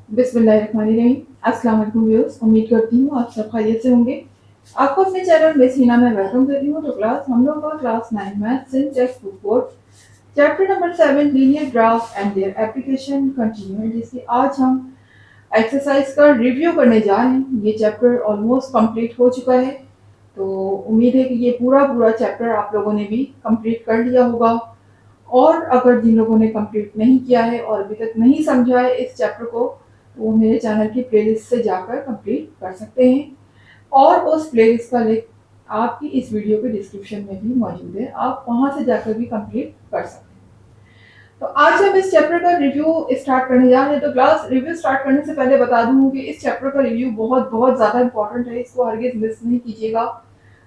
बिस्मिल्लाहिर्रहमानिर्रहीम। अस्सलाम वालेकुम व्यूअर्स, उम्मीद करती हूँ आप सब खैरियत से होंगे। आपको अपने चैनल मिस हिना में वेलकम करती हूँ। तो क्लास हम लोग का class 9 maths in text book board chapter number 7 linear graph and their application continue है, जिसकी आज हम एक्सरसाइज का रिव्यू करने जा रहे हैं। ये चैप्टर ऑलमोस्ट कंप्लीट हो चुका है, तो उम्मीद है कि ये पूरा पूरा चैप्टर आप लोगों ने भी कंप्लीट कर लिया होगा। और अगर जिन लोगों ने कंप्लीट नहीं किया है और अभी तक नहीं समझा है इस चैप्टर को, तो वो मेरे चैनल की प्लेलिस्ट से जाकर कंप्लीट कर सकते हैं। और उस प्लेलिस्ट का लिंक आपकी इस वीडियो के डिस्क्रिप्शन में भी मौजूद है, आप वहां से जाकर भी कंप्लीट कर सकते हैं। तो आज हम इस चैप्टर का रिव्यू स्टार्ट करने जा रहे हैं। तो क्लास रिव्यू स्टार्ट करने से पहले बता दूं कि इस चैप्टर का रिव्यू बहुत बहुत ज्यादा इंपॉर्टेंट है, इसको हरगिज मिस नहीं कीजिएगा।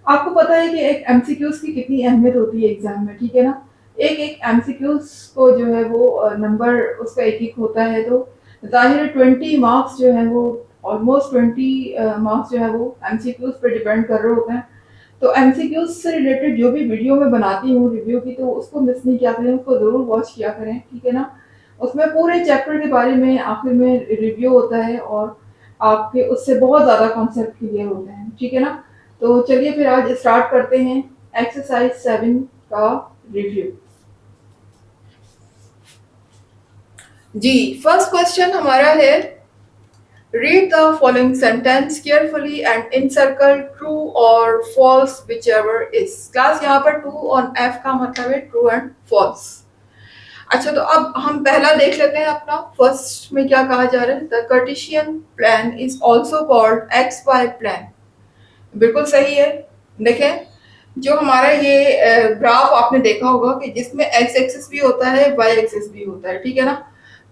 आपको पता है कि एक एमसीक्यूज की कितनी अहमियत होती है एग्जाम में, ठीक है ना। एक एक एमसीक्यूज को जो है वो नंबर उसका एक एक होता है, तो जाहिर 20 मार्क्स जो है वो ऑलमोस्ट 20 मार्क्स जो है वो एमसीक्यूज पे डिपेंड कर रहे होते हैं। तो एमसीक्यूज से रिलेटेड जो भी वीडियो मैं बनाती हूँ रिव्यू की, तो उसको मिस नहीं किया करें, उसको जरूर वॉच किया करें, ठीक है ना। उसमें पूरे चैप्टर के बारे में आखिर में रिव्यू होता है और आपके उससे बहुत ज्यादा कॉन्सेप्ट क्लियर होते हैं, ठीक है ना। तो चलिए फिर आज स्टार्ट करते हैं एक्सरसाइज 7 का रिव्यू। जी, फर्स्ट क्वेश्चन हमारा है, read the following sentence carefully and encircle true और फॉल्स व्हिचएवर इज। क्लास यहाँ पर ट्रू और एफ का मतलब है ट्रू एंड फॉल्स। अच्छा, तो अब हम पहला देख लेते हैं अपना। फर्स्ट में क्या कहा जा रहा है, the Cartesian plane is also called X Y plane. बिल्कुल सही है। देखें, जो हमारा ये ग्राफ आपने देखा होगा कि जिसमें एक्स एक्सिस भी होता है, वाई एक्सिस भी होता है, ठीक है ना।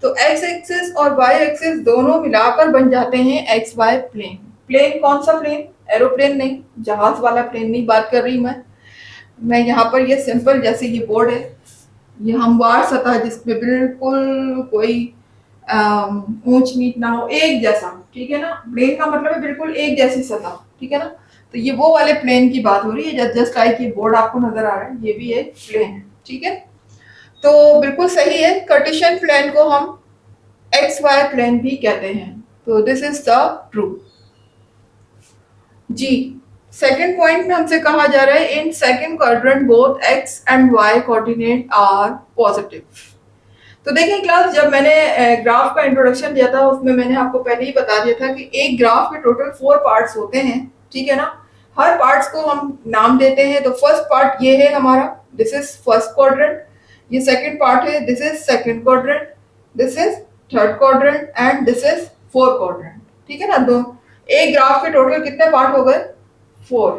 तो एक्स एक्सिस और वाई एक्सिस दोनों मिलाकर बन जाते हैं एक्स वाई प्लेन। प्लेन कौन सा प्लेन? एरोप्लेन नहीं, जहाज वाला प्लेन नहीं बात कर रही मैं यहाँ पर ये सिंपल, जैसे ये बोर्ड है, ये हमवार सतह जिसमें बिल्कुल कोई ऊंच नीच ना हो, एक जैसा, ठीक है ना। प्लेन का मतलब है बिल्कुल एक जैसी सतह, ठीक है ना। तो ये वो वाले प्लेन की बात हो रही है। जस्ट लाइक ये बोर्ड आपको नजर आ रहा है, ये भी एक प्लेन है, ठीक है। तो बिल्कुल सही है, कार्टेशियन प्लेन को हम एक्स वाई प्लेन भी कहते हैं। तो दिस इज द ट्रू। जी, सेकंड पॉइंट में हमसे कहा जा रहा है, in second quadrant both X and Y coordinate are positive. तो देखिए क्लास, जब मैंने ग्राफ का इंट्रोडक्शन दिया था उसमें मैंने आपको पहले ही बता दिया था कि एक ग्राफ के टोटल 4 पार्ट्स होते हैं, ठीक है ना। हर पार्ट्स को हम नाम देते हैं। तो फर्स्ट पार्ट ये है हमारा, दिस इज फर्स्ट क्वाड्रेंट। ये सेकंड पार्ट है, this is second quadrant. This is third quadrant and this is fourth quadrant, ठीक है ना। दो एक ग्राफ के टोटल कितने पार्ट हो गए? 4।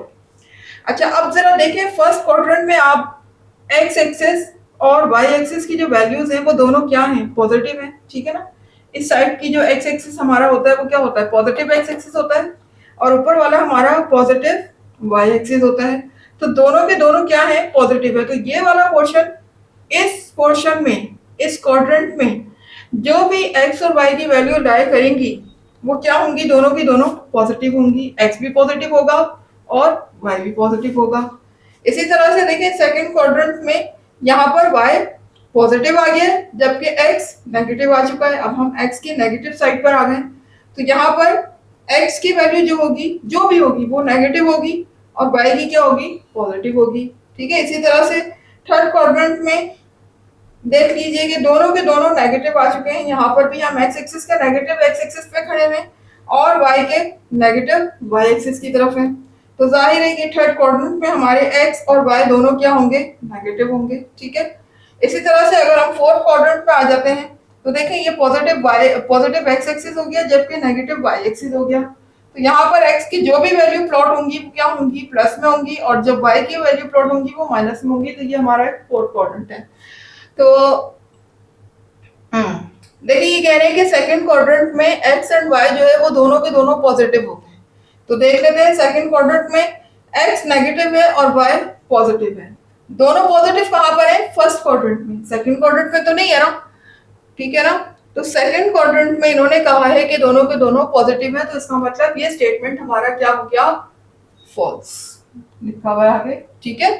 अच्छा, अब जरा देखें, फर्स्ट क्वाड्रेंट में आप एक्स एक्सिस और वाई एक्सिस की जो वैल्यूज हैं वो दोनों क्या हैं? पॉजिटिव हैं, ठीक है ना। इस साइड की जो एक्स एक्सिस हमारा होता है वो क्या होता है? पॉजिटिव एक्स एक्सिस होता है, और ऊपर वाला हमारा पॉजिटिव वाई एक्सिस होता है। तो दोनों के दोनों क्या है? पॉजिटिव है। तो ये वाला पोर्शन, इस पोर्शन में, इस क्वाड्रेंट में जो भी एक्स और वाई की वैल्यू लाई करेंगी वो क्या होंगी? दोनों की दोनों पॉजिटिव होंगी। एक्स भी पॉजिटिव होगा और वाई भी पॉजिटिव होगा। इसी तरह से देखिए, सेकंड क्वाड्रेंट में यहाँ पर y पॉजिटिव आ गया जबकि x नेगेटिव आ चुका है। अब हम x की नेगेटिव साइड पर आ गए, तो यहाँ पर x की वैल्यू जो होगी, जो भी होगी, वो नेगेटिव होगी और y की क्या होगी? पॉजिटिव होगी, ठीक है। इसी तरह से थर्ड क्वाड्रेंट में देख लीजिए कि दोनों के दोनों नेगेटिव आ चुके हैं। यहाँ पर भी हम x एक्सिस के नेगेटिव x एक्सिस पे खड़े हैं और y के नेगेटिव y एक्सिस की तरफ हैं। तो जाहिर है कि थर्ड क्वाड्रेंट में हमारे x और y दोनों क्या होंगे? नेगेटिव होंगे, ठीक है। इसी तरह से अगर हम फोर्थ क्वाड्रेंट पे आ जाते हैं तो देखें, ये पॉजिटिव x एक्सिस हो गया जबकि नेगेटिव y एक्सिस हो गया। तो यहाँ पर x की जो भी वैल्यू प्लॉट होंगी वो क्या होंगी? प्लस में होंगी, और जब y की वैल्यू प्लॉट होंगी वो माइनस में होंगी। तो ये हमारा फोर्थ क्वाड्रेंट है। तो देखिए, ये कह रहे हैं कि सेकंड क्वाड्रेंट में एक्स एंड वाई जो है वो दोनों के दोनों पॉजिटिव होते हैं। तो देख लेते हैं, सेकंड क्वाड्रेंट में एक्स नेगेटिव है और वाई पॉजिटिव है। दोनों पॉजिटिव कहां पर है? फर्स्ट क्वाड्रेंट में। सेकंड क्वाड्रेंट में तो नहीं है ना, ठीक है ना। तो सेकंड क्वाड्रेंट में इन्होंने कहा है कि दोनों के दोनों पॉजिटिव है, तो इसका मतलब ये स्टेटमेंट हमारा क्या हो गया? फॉल्स लिखा हुआ है आगे, ठीक है।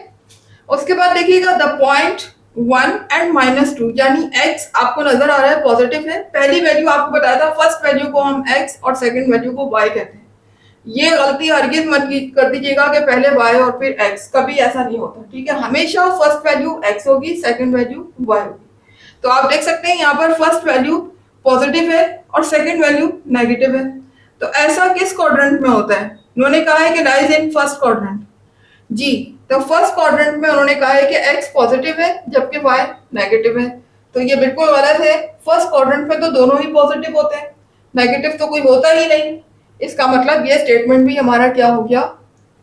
उसके बाद देखिएगा, द पॉइंट 1 and -2, यानी x आपको नजर आ रहा है पॉजिटिव है। पहली वैल्यू आपको बताया था, फर्स्ट वैल्यू को हम x और सेकंड वैल्यू को y कहते हैं। ये गलती हरगिज मत कर दीजिएगा कि पहले y और फिर x, कभी ऐसा नहीं होता, ठीक है। हमेशा फर्स्ट वैल्यू x होगी, सेकंड वैल्यू y होगी। तो आप देख सकते हैं यहाँ पर फर्स्ट वैल्यू पॉजिटिव है और सेकंड वैल्यू नेगेटिव है। तो ऐसा किस क्वाड्रेंट में होता है? उन्होंने कहा है कि लाइज इन फर्स्ट क्वाड्रेंट। जी, तो फर्स्ट क्वाड्रेंट में उन्होंने कहा है कि x पॉजिटिव है जबकि y नेगेटिव है। तो ये बिल्कुल गलत है। फर्स्ट क्वाड्रेंट में तो दोनों ही पॉजिटिव होते हैं, नेगेटिव तो कोई होता ही नहीं। इसका मतलब ये स्टेटमेंट भी हमारा क्या हो गया?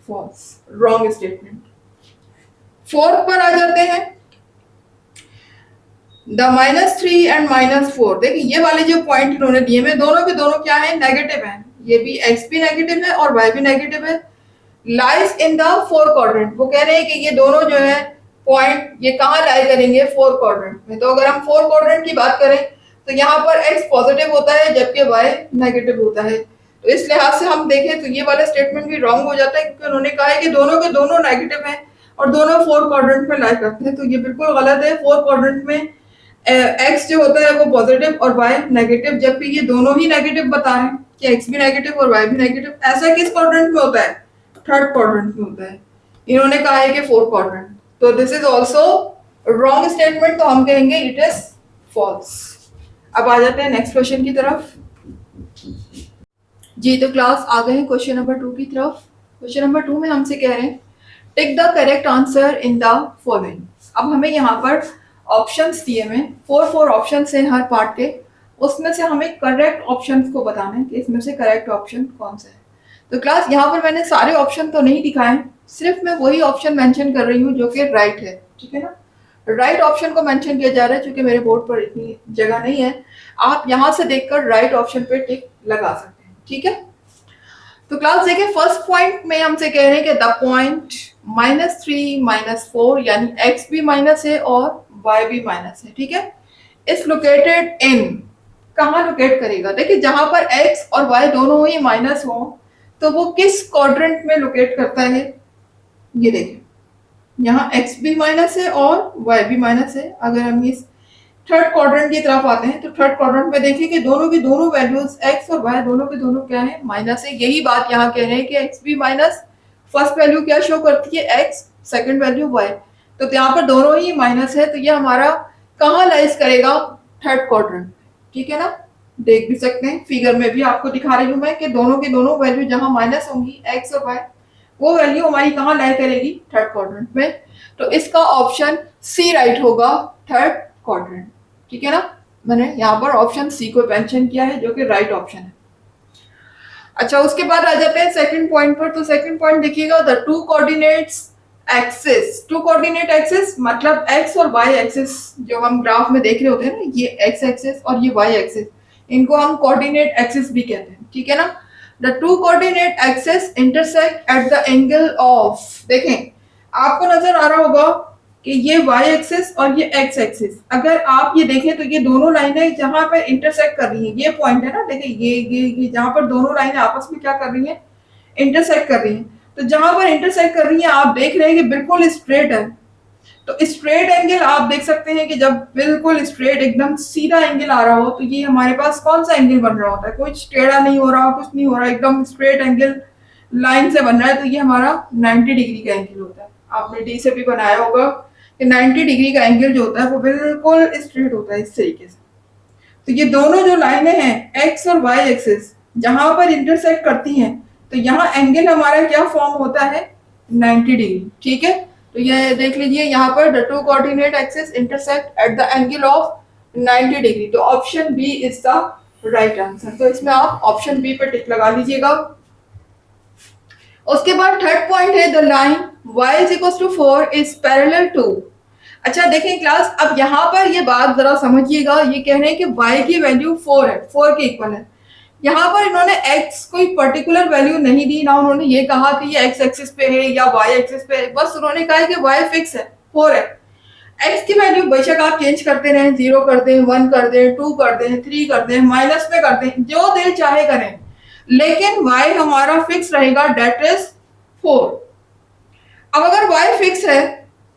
False, wrong statement. फोर्थ पर आ जाते हैं, द -3 and -4। देखिए ये वाले जो पॉइंट इन्होंने दिए में दोनों के दोनों क्या है? नेगेटिव है। ये भी x भी नेगेटिव है और y भी नेगेटिव है। Lies in the four quadrant, वो कह रहे हैं कि ये दोनों जो है पॉइंट ये कहाँ लाई करेंगे? फोर क्वाड्रेंट में। तो अगर हम फोर क्वाड्रेंट की बात करें तो यहाँ पर x पॉजिटिव होता है जबकि y नेगेटिव होता है। तो इस लिहाज से हम देखें तो ये वाला स्टेटमेंट भी रॉन्ग हो जाता है, क्योंकि उन्होंने कहा है कि दोनों के दोनों नेगेटिव हैं और दोनों फोर क्वाड्रेंट में लाई करते हैं। तो ये बिल्कुल गलत है। फोर क्वाड्रेंट में x जो होता है वो पॉजिटिव और y नेगेटिव, जबकि ये दोनों ही नेगेटिव बता रहे हैं कि x भी नेगेटिव और y भी नेगेटिव। ऐसा किस क्वाड्रेंट में होता है? थर्ड क्वाड्रेंट में होता है। इन्होंने कहा है कि फोर्थ क्वाड्रेंट। तो this is also wrong statement, तो हम कहेंगे इट इज फॉल्स। अब आ जाते हैं नेक्स्ट क्वेश्चन की तरफ। जी, तो क्लास आ गए हैं क्वेश्चन नंबर 2 की तरफ। क्वेश्चन नंबर 2 में हमसे कह रहे हैं tick the correct answer in the following. अब हमें यहाँ पर ऑप्शंस दिए हुए, फोर ऑप्शंस हैं हर पार्ट के, उसमें से हमें करेक्ट ऑप्शंस को बताना है कि इसमें से करेक्ट ऑप्शन कौन सा है। तो क्लास यहाँ पर मैंने सारे ऑप्शन तो नहीं दिखाए, सिर्फ मैं वही ऑप्शन मेंशन कर रही हूँ जो कि राइट है, ठीक है ना। राइट ऑप्शन को मेंशन किया जा रहा है, क्योंकि मेरे बोर्ड पर इतनी जगह नहीं है। आप यहाँ से देखकर राइट ऑप्शन पे टिक लगा सकते हैं, ठीक है। तो क्लास देखिए, फर्स्ट पॉइंट में हमसे कह रहे हैं कि द पॉइंट -3 -4, यानी x भी माइनस है और y भी माइनस है, ठीक है। इस लोकेटेड इन, कहाँ लोकेट करेगा? देखिए जहां पर x और y दोनों ही माइनस हो तो वो किस क्वाड्रेंट में लोकेट करता है? ये देखिए यहाँ x भी माइनस है और y भी माइनस है। अगर हम इस थर्ड क्वाड्रेंट की तरफ आते हैं तो थर्ड क्वाड्रेंट में देखिए कि दोनों की दोनों वैल्यूज x और y दोनों के दोनों क्या है? माइनस है। यही बात यहाँ कह रहे हैं कि x भी माइनस, फर्स्ट वैल्यू क्या शो करती है? x, second value y। तो यहाँ पर दोनों ही माइनस है, तो ये हमारा कहाँ लाइज करेगा? थर्ड क्वाड्रेंट, ठीक है ना। देख भी सकते हैं फिगर में भी आपको दिखा रही हूँ मैं कि दोनों की दोनों वैल्यू जहां माइनस होंगी x और y, वो वैल्यू हमारी कहाँ लाई करेगी? थर्ड क्वाड्रेंट में। तो इसका ऑप्शन सी राइट होगा, थर्ड क्वाड्रेंट, ठीक है ना। मैंने यहाँ पर ऑप्शन सी को मेंशन किया है जो कि राइट ऑप्शन है। अच्छा, उसके बाद आ जाते हैं सेकंड पॉइंट पर। तो सेकंड पॉइंट देखिएगा, the two coordinates axis. Two coordinate axis मतलब x और y एक्सिस जो हम ग्राफ में देख रहे होते हैं ना, ये x एक्सिस और ये y एक्सिस, इनको हम कोऑर्डिनेट एक्सिस भी कहते हैं, ठीक है ना। The two coordinate axis intersect at the angle of, देखें आपको नजर आ रहा होगा कि ये y एक्सिस और ये x एक्सिस, अगर आप ये देखें तो ये दोनों लाइनें जहां पर इंटरसेक्ट कर रही हैं, ये पॉइंट है ना, देखिए ये जहां पर दोनों लाइनें आपस में क्या कर रही हैं? इंटरसेक्ट कर रही हैं। तो जहां पर इंटरसेक्ट कर रही हैं आप देख रहे हैं कि बिल्कुल स्ट्रेट है। तो स्ट्रेट एंगल आप देख सकते हैं कि जब बिल्कुल स्ट्रेट एकदम सीधा एंगल आ रहा हो तो ये हमारे पास कौन सा एंगल बन रहा होता है? कुछ टेढ़ा नहीं हो रहा, कुछ नहीं हो रहा, एकदम स्ट्रेट एंगल लाइन से बन रहा है, तो ये हमारा 90 डिग्री का एंगल होता है। आपने डी से भी बनाया होगा कि 90 डिग्री का एंगल जो होता है वो बिल्कुल स्ट्रेट होता है इस तरीके से। तो ये दोनों जो लाइनें हैं एक्स और वाई एक्सिस जहां पर इंटरसेक्ट करती हैं, तो यहाँ एंगल हमारा क्या फॉर्म होता है? 90 डिग्री, ठीक है। तो ये देख लीजिए यहाँ पर the two coordinate axis intersect at the angle of 90 degree. तो option B is the right answer. तो इसमें आप ऑप्शन बी पर टिक लगा लीजिएगा। उसके बाद थर्ड पॉइंट है the line y is equals to 4 is parallel to। अच्छा देखें क्लास, अब यहाँ पर ये बात जरा समझिएगा, ये कह रहे हैं कि y की वैल्यू 4 है, 4 के इक्वल है। यहाँ पर इन्होंने x कोई पर्टिकुलर वैल्यू नहीं दी, ना उन्होंने ये कहा कि ये x एक्सिस पे है या y एक्सिस पे है, बस उन्होंने कहा है कि y फिक्स है, 4 है। x की वैल्यू बेशक आप चेंज करते रहें, 0 कर दें, 1 कर दें, 2 कर दें, 3 कर दें, माइनस में कर दें, जो दिल चाहे करें, लेकिन y हमारा फिक्स रहेगा, डेट इज 4। अब अगर y फिक्स है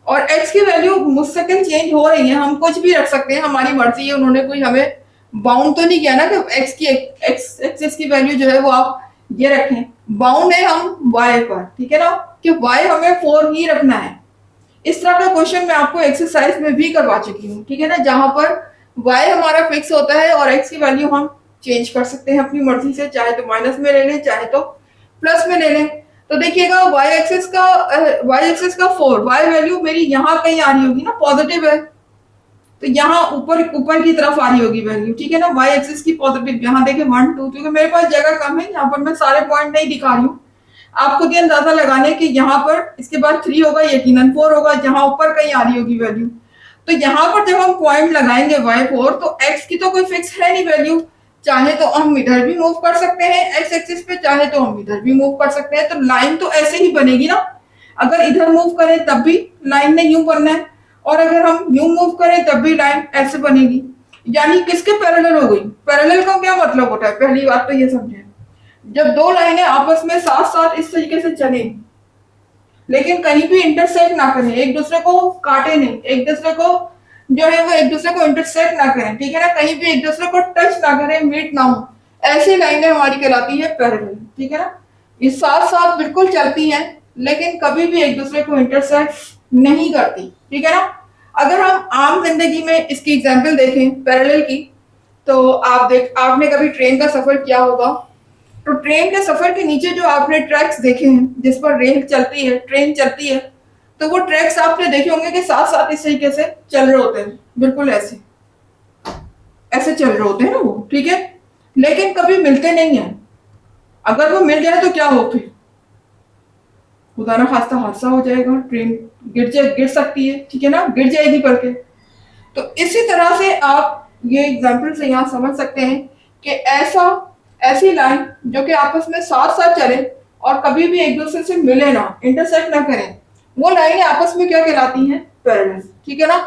और x की वैल्यू मुस्तकिल चेंज हो रही है, हम कुछ भी रख सकते हैं, हमारी मर्जी है, उन्होंने कोई हमें बाउंड तो नहीं किया ना कि x एक्सिस की वैल्यू जो है वो आप ये रखें, बाउंड है हम y पर, ठीक है ना, कि y हमें 4 ही रखना है। इस तरह का क्वेश्चन मैं आपको एक्सरसाइज में भी करवा चुकी हूँ, ठीक है ना, जहां पर y हमारा फिक्स होता है और x की वैल्यू हम चेंज कर सकते हैं अपनी मर्जी से, चाहे तो माइनस में ले लें चाहे तो प्लस में ले लें। तो देखिएगा y एक्सिस का 4, y वैल्यू मेरी यहाँ कहीं आ रही होगी ना, पॉजिटिव है, तो यहाँ ऊपर ऊपर की तरफ आ रही होगी वैल्यू, ठीक है ना, y एक्सिस की पॉजिटिव। यहाँ देखें 1 2, क्योंकि मेरे पास जगह कम है, यहाँ पर मैं सारे पॉइंट नहीं दिखा रही हूँ, आप खुद ही अंदाजा लगाने कि यहाँ पर इसके बाद 3 होगा, यकीनन 4 होगा, जहां ऊपर कहीं आ रही होगी वैल्यू। तो यहाँ पर जब हम पॉइंट लगाएंगे y4, तो x की तो कोई फिक्स है नहीं वैल्यू, चाहे तो हम इधर भी मूव कर सकते हैं x एक्सिस पे, चाहे तो हम इधर भी मूव कर सकते हैं, तो लाइन तो ऐसे ही बनेगी ना, अगर इधर मूव करें तब भी लाइन ने यूं बनना है, और अगर हम यूं मूव करें तब भी लाइन ऐसे बनेगी, यानी किसके पैरेलल हो गई। पैरेलल का क्या मतलब होता है, पहली बात तो ये समझें, जब दो लाइनें आपस में साथ साथ इस तरीके से चले, लेकिन कहीं भी इंटरसेक्ट ना करें, एक दूसरे को काटे नहीं, एक दूसरे को जो है वो एक दूसरे को इंटरसेक्ट ना करें, ठीक है ना, कहीं भी एक दूसरे को टच ना करें, मीट ना हो, ऐसी लाइनें हमारी कहलाती है पैरेलल, ठीक है ना। ये साथ साथ बिल्कुल चलती हैं लेकिन कभी भी एक दूसरे को इंटरसेक्ट नहीं करती, ठीक है ना। अगर हम आम जिंदगी में इसकी एग्जाम्पल देखें पैरेलल की, तो आपने कभी ट्रेन का सफर किया होगा, तो ट्रेन के सफर के नीचे जो आपने ट्रैक्स देखे हैं जिस पर रेल चलती है, ट्रेन चलती है, तो वो ट्रैक्स आपने देखे होंगे कि साथ साथ इस तरीके से चल रहे होते हैं, बिल्कुल ऐसे ऐसे चल रहे होते हैं ना वो, ठीक है, लेकिन कभी मिलते नहीं है। अगर वो मिल जाए तो क्या हो, फिर खुदा ना खास्ता हादसा हो जाएगा, ट्रेन गिर सकती है, ठीक है ना, गिर जाएगी करके। तो इसी तरह से आप ये एग्जाम्पल से यहाँ समझ सकते हैं कि ऐसी लाइन जो कि आपस में साथ साथ चले और कभी भी एक दूसरे से मिले ना, इंटरसेक्ट ना करें, वो लाइनें आपस में क्या कहलाती हैं, पैरेलल, ठीक है ना।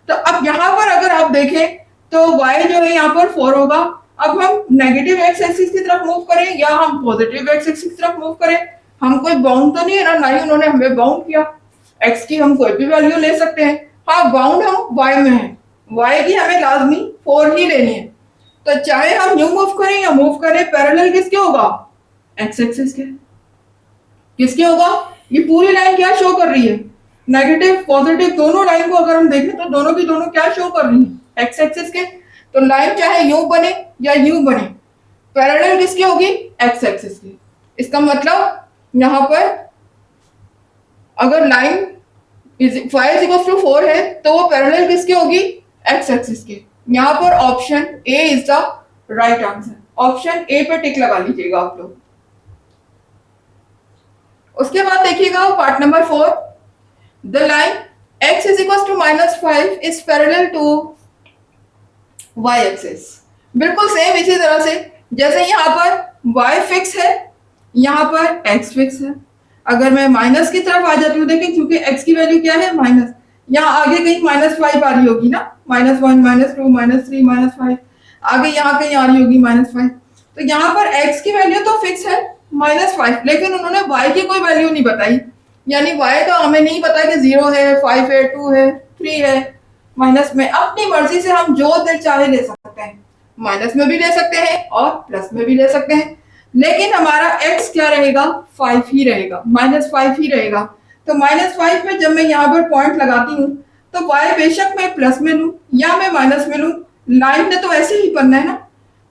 तो अब यहाँ पर अगर आप देखें तो y जो है यहाँ पर 4 होगा। अब हम नेगेटिव एक्स एक्सिस की तरफ मूव करें या हम पॉजिटिव एक्स एक्सिस की तरफ मूव करें, हम कोई बाउंड तो नहीं है ना ही उन्होंने हमें बाउंड किया, x की हम कोई भी वैल्यू ले सकते हैं, हाँ बाउंड हम y में है, y की हमें लाजमी 4 ही लेनी है। तो चाहे हम न्यू मूव करें या मूव करें, पैरेलल किसके होगा, एक्स एक्सिस के। किसके होगा, ये पूरी लाइन क्या शो कर रही है, नेगेटिव पॉजिटिव दोनों लाइन को अगर हम देखें तो दोनों की दोनों क्या शो कर रही है, एक्स एक्सिस के। तो लाइन चाहे यूं बने या यूं बने, पैरेलल किसकी होगी, एक्स एक्सिस की। इसका मतलब यहां पर अगर लाइन y इज टू 4 है तो वो पैरेलल किसकी होगी, एक्स एक्सिस के। यहाँ पर option A is the right answer, option A पे टिक लगा लीजिएगा आप लोग। उसके बाद देखिएगा part number 4, the line x is equal to -5 is parallel to y axis. बिल्कुल सेम इसी तरह से जैसे यहाँ पर y फिक्स है, यहाँ पर x फिक्स है। अगर मैं माइनस की तरफ आ जाती हूँ, देखें क्योंकि x की वैल्यू क्या है, माइनस, यहाँ आगे कहीं -5 आ रही होगी ना, -1 -2 -3 -5, आगे यहाँ कहीं आ रही होगी -5। तो यहाँ पर x की वैल्यू तो फिक्स है -5, लेकिन उन्होंने y की कोई वैल्यू नहीं बताई, यानी y का हमें नहीं पता कि 0 है, 5 है, 2 है, 3 है, माइनस में अपनी मर्जी से हम जो दिल चाहे ले सकते हैं, माइनस में भी ले सकते हैं और प्लस में भी ले सकते हैं, लेकिन हमारा x क्या रहेगा, 5 ही रहेगा, -5 ही रहेगा। तो -5 में जब मैं यहाँ पर पॉइंट लगाती हूँ तो y बेशक मैं प्लस में लूँ या मैं माइनस में लूँ, लाइन ने तो ऐसे ही बनना है ना,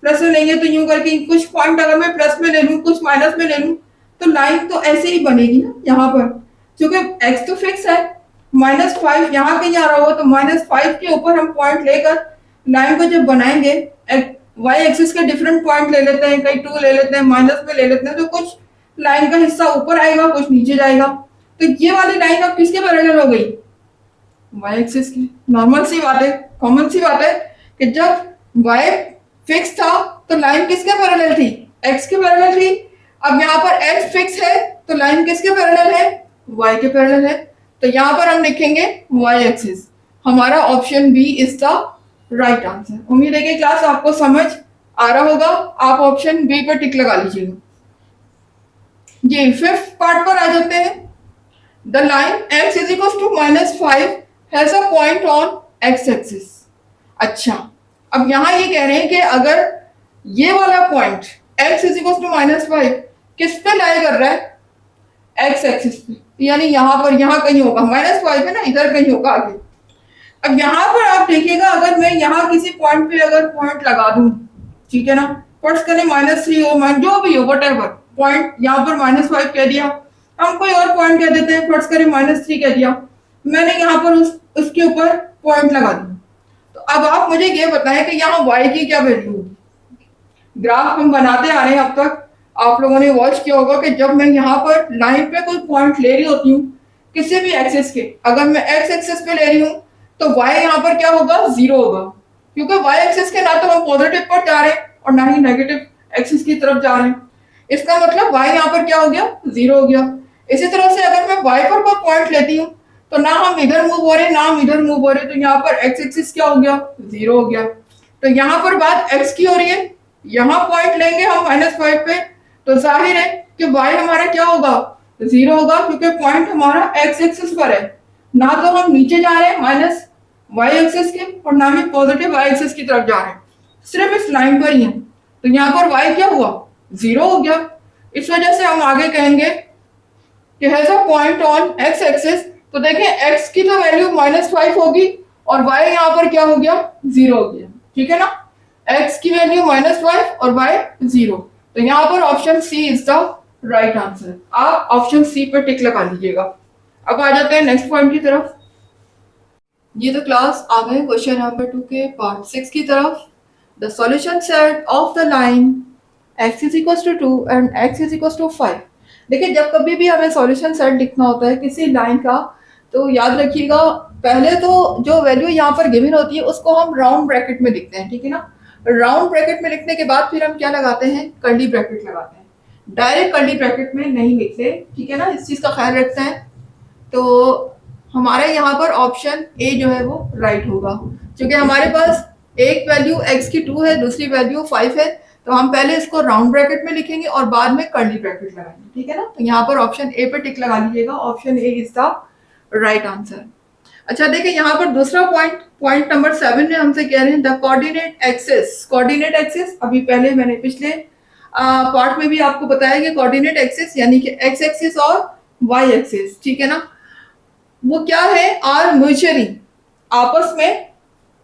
प्लस में लेंगे तो यूं करके कुछ पॉइंट अगर मैं प्लस में ले लूँ कुछ माइनस में ले लूँ तो लाइन तो ऐसे ही बनेगी ना। यहाँ पर क्योंकि x तो फिक्स है, -5 यहाँ कहीं आ रहा होगा तो -5 के ऊपर हम पॉइंट लेकर लाइन को जब बनाएंगे, y एक्सिस के डिफरेंट पॉइंट ले लेते हैं, कहीं 2 ले लेते हैं, माइनस में ले लेते हैं, तो कुछ लाइन का हिस्सा ऊपर आएगा कुछ नीचे जाएगा। तो ये वाली लाइन अब किसके पैरेलल हो गई, y एक्सिस की। नॉर्मल सी बात है, कॉमन सी बात है कि जब y फिक्स था तो लाइन किसके पैरेलल थी, x के पैरेलल थी। अब यहाँ पर x फिक्स है तो लाइन किसके पैरेलल है, y के पैरेलल है। तो यहाँ पर हम लिखेंगे y एक्सिस, हमारा option B is the right answer. उम्मीद है कि क्लास आपको समझ आ रहा होगा, आप ऑप्शन बी पर टिक लगा लीजिएगा। जी 5th पार्ट पर आ जाते हैं। The line x is equal to -5 has a point on x axis. अच्छा, अब यहाँ ये कह रहे हैं कि अगर ये वाला point x is equal to -5 किस पे लाई कर रहा है, x एक्सिस पे, यानी यहाँ पर, यहाँ कहीं होगा, -5 है ना, इधर कहीं होगा आगे। अब यहाँ पर आप देखिएगा, अगर मैं यहाँ किसी पॉइंट पे अगर पॉइंट लगा दूं, ठीक है ना, फर्स्ट करें -3 हो, जो भी हो, वट एवर पॉइंट, यहाँ पर -5 कह दिया, हम कोई और पॉइंट कह देते हैं, फर्स्ट करें -3 कह दिया, मैंने यहाँ पर उसके ऊपर पॉइंट लगा दिया। तो अब आप मुझे ये बताएं कि यहाँ y की क्या वैल्यू होगी। ग्राफ हम बनाते आ रहे हैं, अब तक आप लोगों ने वॉच किया होगा कि जब मैं यहाँ पर लाइन पे कोई पॉइंट ले रही होती हूँ किसी भी एक्सिस के, अगर मैं x एक्सिस पे ले रही हूँ तो y यहाँ पर क्या होगा, 0 होगा, क्योंकि y एक्सिस के ना तो हम पॉजिटिव पर जा रहे हैं और ना ही नेगेटिव एक्सिस की तरफ जा रहे हैं। इसका मतलब y यहाँ पर क्या हो गया, 0 हो गया। इसी तरह से अगर मैं y पर कोई पॉइंट लेती हूँ तो ना हम इधर मूव हो रहे ना हम इधर मूव हो रहे, तो यहाँ पर x एक्सिस क्या हो गया, 0 हो गया। तो यहाँ पर बात x की हो रही है, यहाँ पॉइंट लेंगे हम -5 पे, तो जाहिर है कि y हमारा क्या होगा, 0 होगा, क्योंकि पॉइंट हमारा x एक्सिस पर है, ना तो हम नीचे जा रहे हैं माइनस y एक्सिस के और ना ही पॉजिटिव y एक्सिस की तरफ जा रहे हैं, सिर्फ इस लाइन पर ही है। तो यहाँ पर y क्या हुआ, 0 हो गया। इस वजह से हम आगे कहेंगे कि has a point on x axis. तो देखें x की तो वैल्यू -5 होगी और y यहाँ पर क्या हो गया, 0 हो गया, ठीक है ना, x की वैल्यू -5 और y 0। तो यहाँ पर option C is the right answer. आप ऑप्शन सी पर टिक लगा लीजिएगा। अब आ जाते हैं नेक्स्ट पॉइंट की तरफ। ये तो क्लास आ गए क्वेश्चन नंबर 2 के पार्ट 6 की तरफ। The solution set of the line x is equal to 2 and x is equal to 5। देखिए, जब कभी भी हमें सॉल्यूशन सेट लिखना होता है किसी लाइन का, तो याद रखिएगा, पहले तो जो वैल्यू यहाँ पर गिवन होती है उसको हम राउंड ब्रैकेट में लिखते हैं, ठीक है ना। राउंड ब्रैकेट में लिखने के बाद फिर हम क्या लगाते हैं, कर्ली ब्रैकेट लगाते हैं, डायरेक्ट कर्ली ब्रैकेट में नहीं लिखते, ठीक है ना, इस चीज का ख्याल रखते हैं। तो हमारे यहाँ पर ऑप्शन ए जो है वो राइट होगा, क्योंकि हमारे पास एक वैल्यू x की 2 है, दूसरी वैल्यू 5 है, तो हम पहले इसको राउंड ब्रैकेट में लिखेंगे और बाद में कर्ली ब्रैकेट लगाएंगे, ठीक है ना। तो यहाँ पर ऑप्शन ए पे टिक लगा लीजिएगा, option A is the right answer. अच्छा देखिए, यहाँ पर दूसरा पॉइंट नंबर 7 में हमसे कह रहे हैं the coordinate axis. Coordinate axis अभी पहले मैंने पिछले पार्ट में भी आपको बताया कि कोऑर्डिनेट एक्सिस यानी कि एक्स एक्सिस और वाई एक्सिस, ठीक है ना, वो क्या है, आर म्यूचुअली, आपस में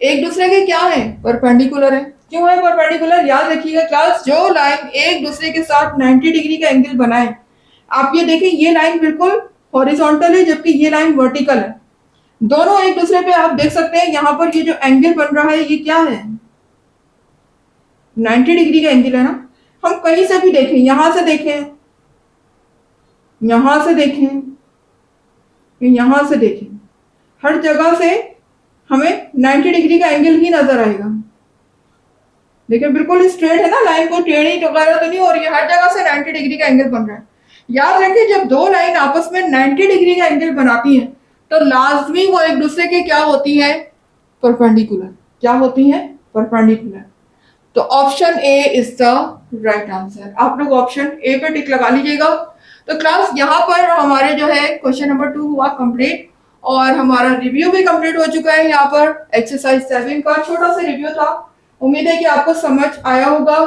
एक दूसरे के क्या है, परपेंडिकुलर है। क्यों है परपेंडिकुलर, याद रखिएगा क्लास, जो लाइन एक दूसरे के साथ 90 डिग्री का एंगल बनाए, आप ये देखें ये लाइन बिल्कुल हॉरिजॉन्टल है जबकि ये लाइन वर्टिकल है, दोनों एक दूसरे पे आप देख सकते हैं यहाँ पर ये जो एंगल बन रहा है ये क्या है, 90 डिग्री का एंगल है ना। हम कहीं से भी देखें, यहां से देखें, यहां से देखें, यहां से देखें, हर जगह से हमें 90 डिग्री का एंगल ही नजर आएगा। देखिए बिल्कुल स्ट्रेट है ना, लाइन को टेढ़ी वगैरह तो नहीं हो रही है, हर जगह से 90 डिग्री का एंगल बन रहा है। याद रखिए, जब दो लाइन आपस में 90 डिग्री का एंगल बनाती हैं तो लाजमी वो एक दूसरे के क्या होती है, परपेंडिकुलर। क्या होती है, परपेंडिकुलर। तो option A is the right answer. आप लोग ऑप्शन ए पे टिक लगा लीजिएगा। तो क्लास यहाँ पर हमारे जो है क्वेश्चन नंबर 2 हुआ कंप्लीट और हमारा रिव्यू भी कंप्लीट हो चुका है। यहाँ पर एक्सरसाइज 7 का छोटा सा रिव्यू था। उम्मीद है कि आपको समझ आया होगा।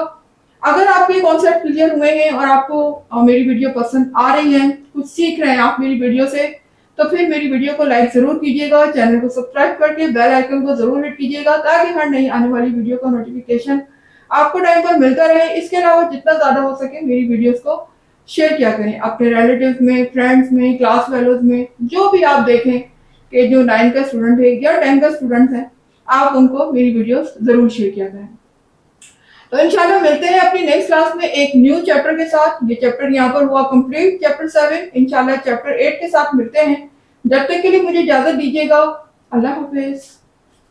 अगर आपके कॉन्सेप्ट क्लियर हुए हैं और आपको मेरी वीडियो पसंद आ रही है, कुछ सीख रहे हैं आप मेरी वीडियो से, तो फिर मेरी वीडियो को लाइक जरूर कीजिएगा, चैनल को सब्सक्राइब करके बेल आइकन को जरूर हिट कीजिएगा ताकि हर नई आने वाली वीडियो का नोटिफिकेशन आपको टाइम पर मिलता रहे। इसके अलावा जितना ज्यादा हो सके मेरी वीडियोस को शेयर किया करें अपने रिलेटिव्स में, फ्रेंड्स में, क्लास फेलोज में, जो भी आप देखें कि जो 9 का स्टूडेंट है या 10 का स्टूडेंट है, आप उनको मेरी वीडियोस जरूर शेयर किया करें। तो इंशाल्लाह मिलते हैं अपनी नेक्स्ट क्लास में एक न्यू चैप्टर के साथ। ये चैप्टर यहाँ पर हुआ कंप्लीट, चैप्टर 7। इंशाल्लाह चैप्टर 8 के साथ मिलते हैं। जब तक के लिए मुझे इजाजत दीजिएगा। अल्लाह हाफिज।